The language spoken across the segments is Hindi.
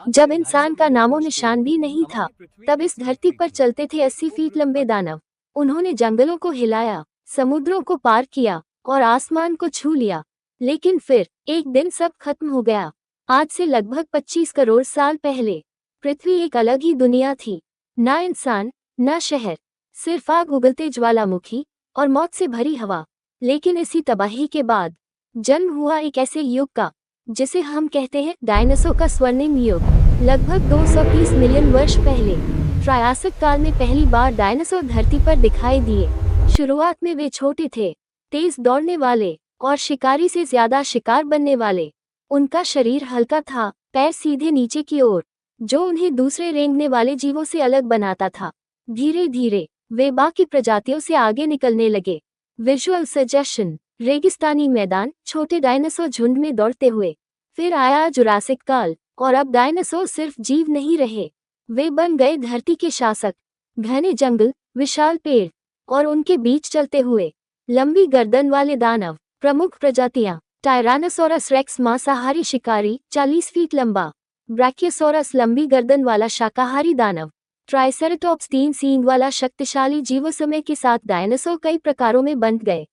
जब इंसान का नामो निशान भी नहीं था, तब इस धरती पर चलते थे 80 फीट लंबे दानव। उन्होंने जंगलों को हिलाया, समुद्रों को पार किया और आसमान को छू लिया। लेकिन फिर एक दिन सब खत्म हो गया। आज से लगभग 25 करोड़ साल पहले पृथ्वी एक अलग ही दुनिया थी। ना इंसान, ना शहर, सिर्फ आग, उगलते ज्वालामुखी और मौत से भरी हवा। लेकिन इसी तबाही के बाद जन्म हुआ एक ऐसे युग का जिसे हम कहते हैं डायनासोर का स्वर्णिम युग। लगभग 230 मिलियन वर्ष पहले ट्रायासिक काल में पहली बार डायनासोर धरती पर दिखाई दिए। शुरुआत में वे छोटे थे, तेज दौड़ने वाले और शिकारी से ज्यादा शिकार बनने वाले। उनका शरीर हल्का था, पैर सीधे नीचे की ओर, जो उन्हें दूसरे रेंगने वाले जीवों से अलग बनाता था। धीरे धीरे वे बाकी प्रजातियों से आगे निकलने लगे। विजुअल सजेशन: रेगिस्तानी मैदान, छोटे डायनासोर झुंड में दौड़ते हुए। फिर आया जुरासिक काल, और अब डायनासोर सिर्फ जीव नहीं रहे, वे बन गए धरती के शासक। घने जंगल, विशाल पेड़ और उनके बीच चलते हुए लंबी गर्दन वाले दानव। प्रमुख प्रजातियां: टायरानोसोरस रेक्स मांसाहारी शिकारी, 40 फीट लंबा। ब्रैकियोसोरस लंबी गर्दन वाला शाकाहारी दानव। ट्राइसेराटोप्स 3 सींग वाला शक्तिशाली जीव। समय के साथ डायनासोर कई प्रकारों में बंट गए।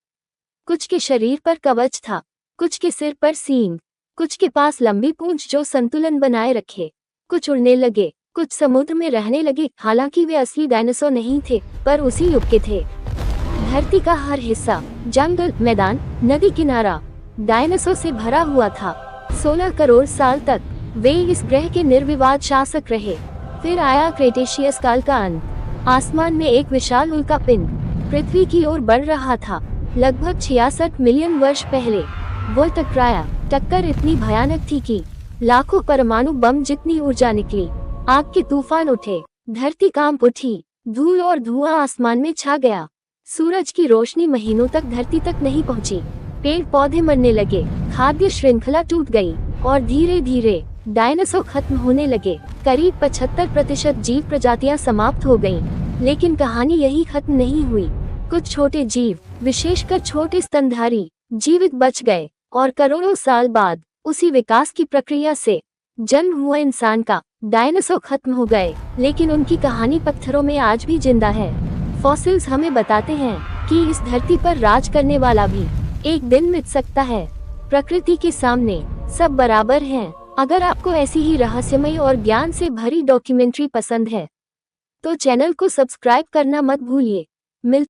कुछ के शरीर पर कवच था, कुछ के सिर पर सींग, कुछ के पास लंबी पूंछ जो संतुलन बनाए रखे। कुछ उड़ने लगे, कुछ समुद्र में रहने लगे। हालांकि वे असली डायनासोर नहीं थे, पर उसी युग के थे। धरती का हर हिस्सा, जंगल, मैदान, नदी किनारा डायनासोर से भरा हुआ था। 16 करोड़ साल तक वे इस ग्रह के निर्विवाद शासक रहे। फिर आया क्रेटेशियस काल का अंत। आसमान में एक विशाल उल्कापिंड पृथ्वी की ओर बढ़ रहा था। लगभग 66 मिलियन वर्ष पहले वो टकराया। टक्कर इतनी भयानक थी कि लाखों परमाणु बम जितनी ऊर्जा निकली। आग के तूफान उठे, धरती कांप उठी, धूल और धुआं आसमान में छा गया। सूरज की रोशनी महीनों तक धरती तक नहीं पहुंची। पेड़ पौधे मरने लगे, खाद्य श्रृंखला टूट गई और धीरे धीरे डायनासोर खत्म होने लगे। करीब 75% जीव प्रजातियां समाप्त हो गईं। लेकिन कहानी यही खत्म नहीं हुई। कुछ छोटे जीव, विशेषकर छोटे स्तनधारी, जीवित बच गए और करोड़ों साल बाद उसी विकास की प्रक्रिया से जन्म हुआ इंसान का डायनासोर खत्म हो गए। लेकिन उनकी कहानी पत्थरों में आज भी जिंदा है। फॉसिल्स हमें बताते हैं कि इस धरती पर राज करने वाला भी एक दिन मिट सकता है। प्रकृति के सामने सब बराबर हैं। अगर आपको ऐसी ही रहस्यमय और ज्ञान से भरी डॉक्यूमेंट्री पसंद है, तो चैनल को सब्सक्राइब करना मत भूलिए। मिलते